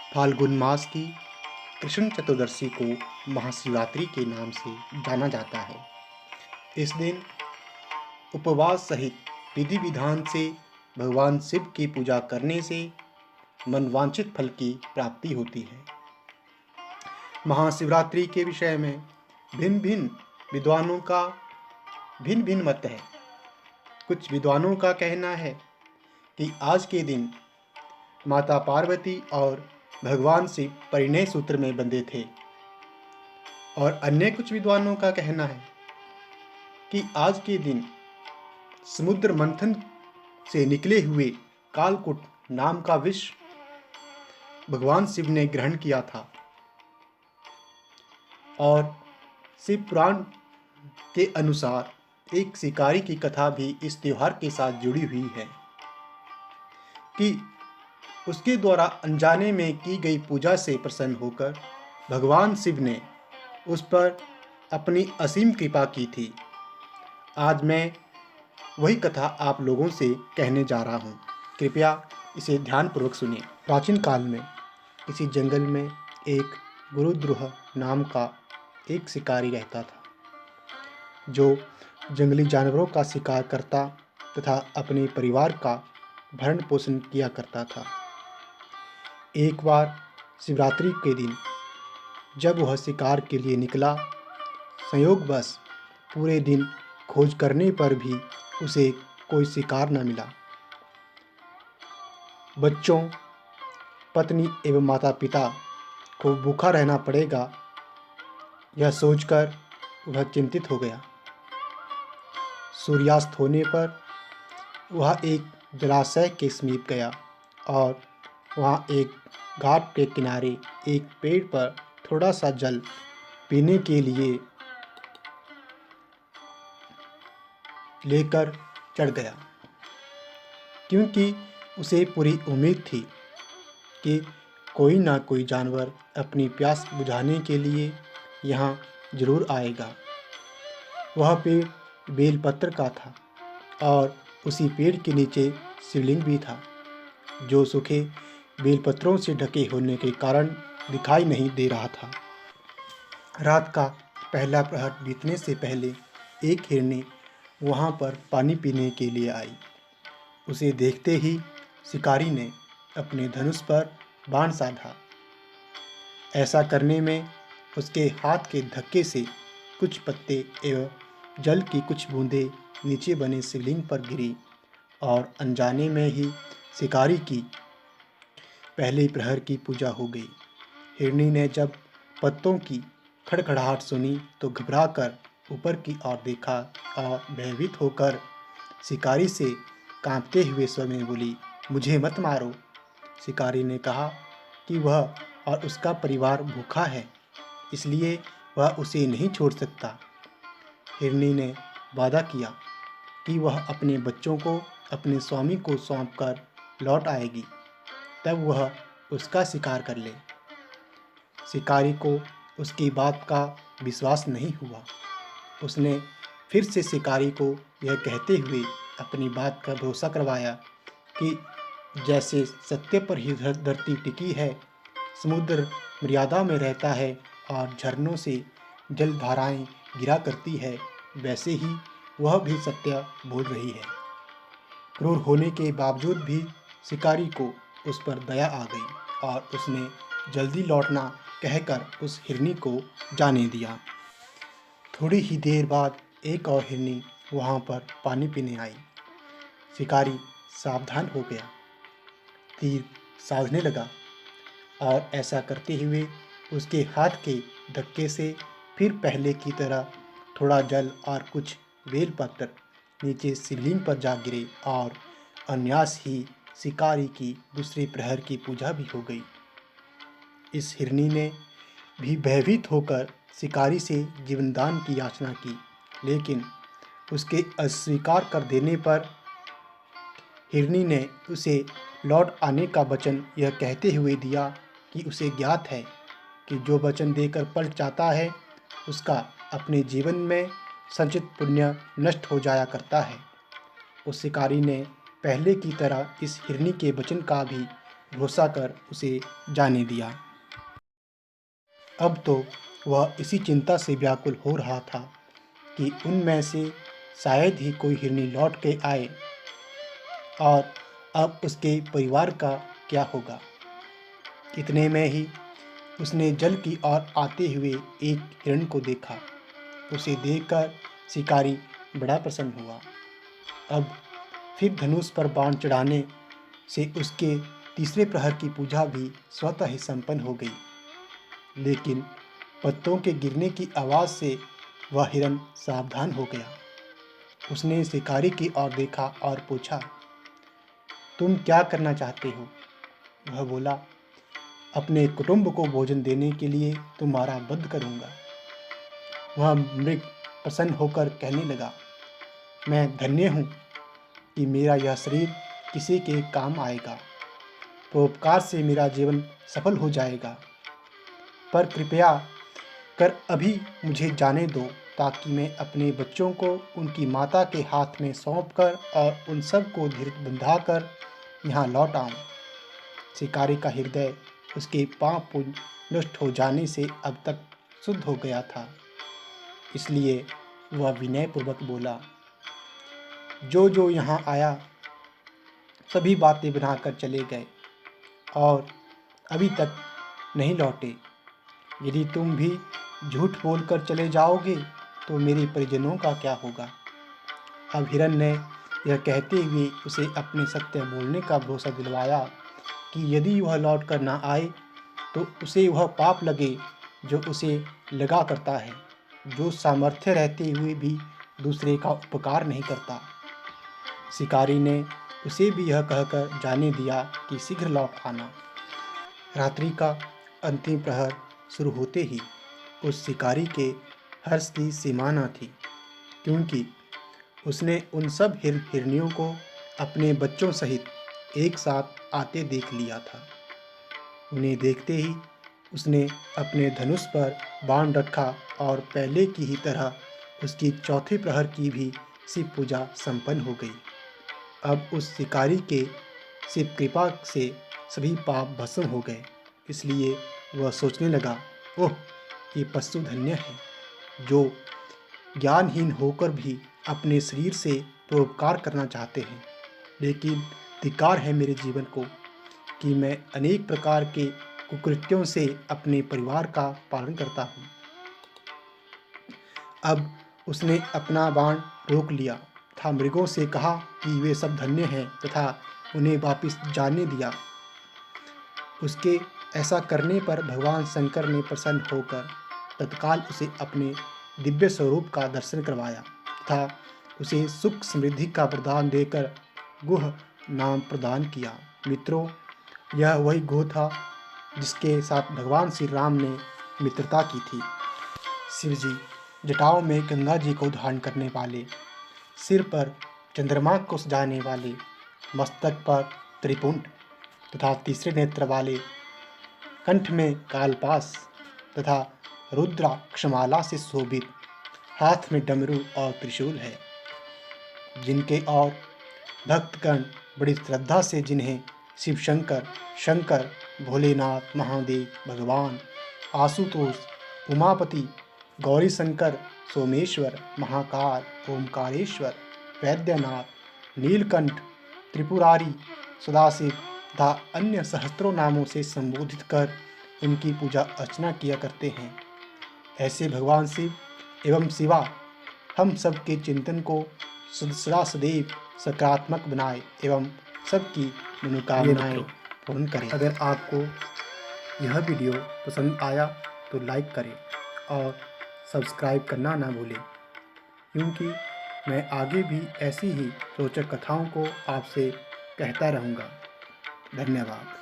फाल्गुन मास की कृष्ण चतुर्दशी को महाशिवरात्रि के नाम से जाना जाता है। इस दिन उपवास सहित विधि विधान से भगवान शिव की पूजा करने से मनवांछित फल की प्राप्ति होती है। महाशिवरात्रि के विषय में भिन्न भिन्न विद्वानों का भिन्न भिन्न मत है। कुछ विद्वानों का कहना है कि आज के दिन माता पार्वती और भगवान शिव परिणय सूत्र में बंधे थे, और अन्य कुछ विद्वानों का कहना है कि आज के दिन समुद्र मंथन से निकले हुए कालकूट नाम का विष भगवान शिव ने ग्रहण किया था। और शिव पुराण के अनुसार एक शिकारी की कथा भी इस त्योहार के साथ जुड़ी हुई है कि उसके द्वारा अनजाने में की गई पूजा से प्रसन्न होकर भगवान शिव ने उस पर अपनी असीम कृपा की थी। आज मैं वही कथा आप लोगों से कहने जा रहा हूँ। कृपया इसे ध्यानपूर्वक सुनिए। प्राचीन काल में किसी जंगल में एक गुरुद्रोह नाम का एक शिकारी रहता था, जो जंगली जानवरों का शिकार करता तथा अपने परिवार का भरण पोषण किया करता था। एक बार शिवरात्रि के दिन जब वह शिकार के लिए निकला, संयोगवश पूरे दिन खोज करने पर भी उसे कोई शिकार न मिला। बच्चों, पत्नी एवं माता पिता को भूखा रहना पड़ेगा, यह सोचकर वह चिंतित हो गया। सूर्यास्त होने पर वह एक जलाशय के समीप गया और वहाँ एक घाट के किनारे एक पेड़ पर थोड़ा सा जल पीने के लिए लेकर चढ़ गया, क्योंकि उसे पूरी उम्मीद थी कि कोई ना कोई जानवर अपनी प्यास बुझाने के लिए यहाँ जरूर आएगा। वह पेड़ बेलपत्र का था और उसी पेड़ के नीचे शिवलिंग भी था, जो सूखे बेलपत्रों से ढके होने के कारण दिखाई नहीं दे रहा था। रात का पहला प्रहर बीतने से पहले एक हिरनी वहाँ पर पानी पीने के लिए आई। उसे देखते ही शिकारी ने अपने धनुष पर बाण साधा। ऐसा करने में उसके हाथ के धक्के से कुछ पत्ते एवं जल की कुछ बूंदें नीचे बने शिवलिंग पर गिरी और अनजाने में ही शिकारी की पहले प्रहर की पूजा हो गई। हिरनी ने जब पत्तों की खड़खड़ाहट सुनी तो घबराकर ऊपर की ओर देखा और भयभीत होकर शिकारी से कांपते हुए स्वर में बोली, मुझे मत मारो। शिकारी ने कहा कि वह और उसका परिवार भूखा है, इसलिए वह उसे नहीं छोड़ सकता। हिरनी ने वादा किया कि वह अपने बच्चों को अपने स्वामी को सौंपकर लौट आएगी, तब वह उसका शिकार कर ले। शिकारी को उसकी बात का विश्वास नहीं हुआ। उसने फिर से शिकारी को यह कहते हुए अपनी बात का भरोसा करवाया कि जैसे सत्य पर ही धरती टिकी है, समुद्र मर्यादा में रहता है और झरनों से जलधाराएं गिरा करती है, वैसे ही वह भी सत्य बोल रही है। क्रूर होने के बावजूद भी शिकारी को उस पर दया आ गई और उसने जल्दी लौटना कहकर उस हिरनी को जाने दिया। थोड़ी ही देर बाद एक और हिरनी वहाँ पर पानी पीने आई। शिकारी सावधान हो गया, तीर साधने लगा और ऐसा करते हुए उसके हाथ के धक्के से फिर पहले की तरह थोड़ा जल और कुछ बेलपत्र नीचे शिवलिंग पर जा गिरे और अनायास ही शिकारी की दूसरे प्रहर की पूजा भी हो गई। इस हिरनी ने भी भयभीत होकर शिकारी से जीवनदान की याचना की, लेकिन उसके अस्वीकार कर देने पर हिरनी ने उसे लौट आने का वचन यह कहते हुए दिया कि उसे ज्ञात है कि जो वचन देकर पलट जाता है, उसका अपने जीवन में संचित पुण्य नष्ट हो जाया करता है। उस शिकारी ने पहले की तरह इस हिरनी के वचन का भी भरोसा कर उसे जाने दिया। अब तो वह इसी चिंता से व्याकुल हो रहा था कि उनमें से शायद ही कोई हिरनी लौट के आए और अब उसके परिवार का क्या होगा। इतने में ही उसने जल की ओर आते हुए एक हिरण को देखा। उसे देखकर शिकारी बड़ा प्रसन्न हुआ। अब फिर धनुष पर बाण चढ़ाने से उसके तीसरे प्रहर की पूजा भी स्वतः ही संपन्न हो गई। लेकिन पत्तों के गिरने की आवाज़ से वह हिरण सावधान हो गया। उसने शिकारी की ओर देखा और पूछा, तुम क्या करना चाहते हो? वह बोला, अपने कुटुंब को भोजन देने के लिए तुम्हारा वध करूँगा। वह मृग प्रसन्न होकर कहने लगा, मैं धन्य हूँ कि मेरा यह शरीर किसी के काम आएगा। परोपकार से मेरा जीवन सफल हो जाएगा। पर कृपया कर अभी मुझे जाने दो ताकि मैं अपने बच्चों को उनकी माता के हाथ में सौंपकर और उन सब को धीरज बंधाकर यहाँ लौट आऊँ। शिकारी का हृदय उसके पांव पुंज नष्ट हो जाने से अब तक शुद्ध हो गया था। इसलिए वह विनयपूर्वक बोला, जो जो यहाँ आया सभी बातें बनाकर चले गए और अभी तक नहीं लौटे। यदि तुम भी झूठ बोलकर चले जाओगे तो मेरे परिजनों का क्या होगा? अब हिरण ने यह कहते हुए उसे अपने सत्य बोलने का भरोसा दिलवाया कि यदि वह लौट कर ना आए तो उसे वह पाप लगे जो उसे लगा करता है, जो सामर्थ्य रहते हुए भी दूसरे का उपकार नहीं करता। शिकारी ने उसे भी यह कहकर जाने दिया कि शीघ्र लौट आना। रात्रि का अंतिम प्रहर शुरू होते ही उस शिकारी के हर्ष की सीमा न थी, क्योंकि उसने उन सब हिरनियों को अपने बच्चों सहित एक साथ आते देख लिया था। उन्हें देखते ही उसने अपने धनुष पर बाण रखा और पहले की ही तरह उसकी चौथे प्रहर की भी शिव पूजा संपन्न हो गई। अब उस शिकारी के शिव कृपा से सभी पाप भस्म हो गए। इसलिए वह सोचने लगा, ओह, ये पशु धन्य है जो ज्ञानहीन होकर भी अपने शरीर से परोपकार करना चाहते हैं। लेकिन धिक्कार है मेरे जीवन को कि मैं अनेक प्रकार के कुकृत्यों से अपने परिवार का पालन करता हूँ। अब उसने अपना बाण रोक लिया तथा मृगों से कहा कि वे सब धन्य हैं तथा उन्हें वापस जाने दिया। उसके ऐसा करने पर भगवान शंकर ने प्रसन्न होकर तत्काल उसे अपने दिव्य स्वरूप का दर्शन करवाया तथा उसे सुख समृद्धि का वरदान देकर गुह नाम प्रदान किया। मित्रों, यह वही गुह था जिसके साथ भगवान श्री राम ने मित्रता की थी। शिवजी जटाओं में गंगा जी को धारण करने वाले, सिर पर चंद्रमा को सजाने वाले, मस्तक पर त्रिपुंड तथा तीसरे नेत्र वाले, कंठ में कालपास तथा रुद्राक्षमाला से शोभित, हाथ में डमरू और त्रिशूल है, जिनके और भक्तगण बड़ी श्रद्धा से जिन्हें शिव शंकर, शंकर, भोलेनाथ, महादेव, भगवान, आशुतोष, उमापति, गौरी शंकर, सोमेश्वर, महाकाल, ओमकारेश्वर, वैद्यनाथ, नीलकंठ, त्रिपुरारी, सदाशिव तथा अन्य सहस्त्रों नामों से संबोधित कर उनकी पूजा अर्चना किया करते हैं। ऐसे भगवान शिव एवं शिवा हम सब के चिंतन को सदा सदैव सकारात्मक बनाए एवं सबकी मनोकामनाएं पूर्ण करें। अगर आपको यह वीडियो पसंद आया तो लाइक करें और सब्सक्राइब करना ना भूलें, क्योंकि मैं आगे भी ऐसी ही रोचक कथाओं को आपसे कहता रहूँगा। धन्यवाद।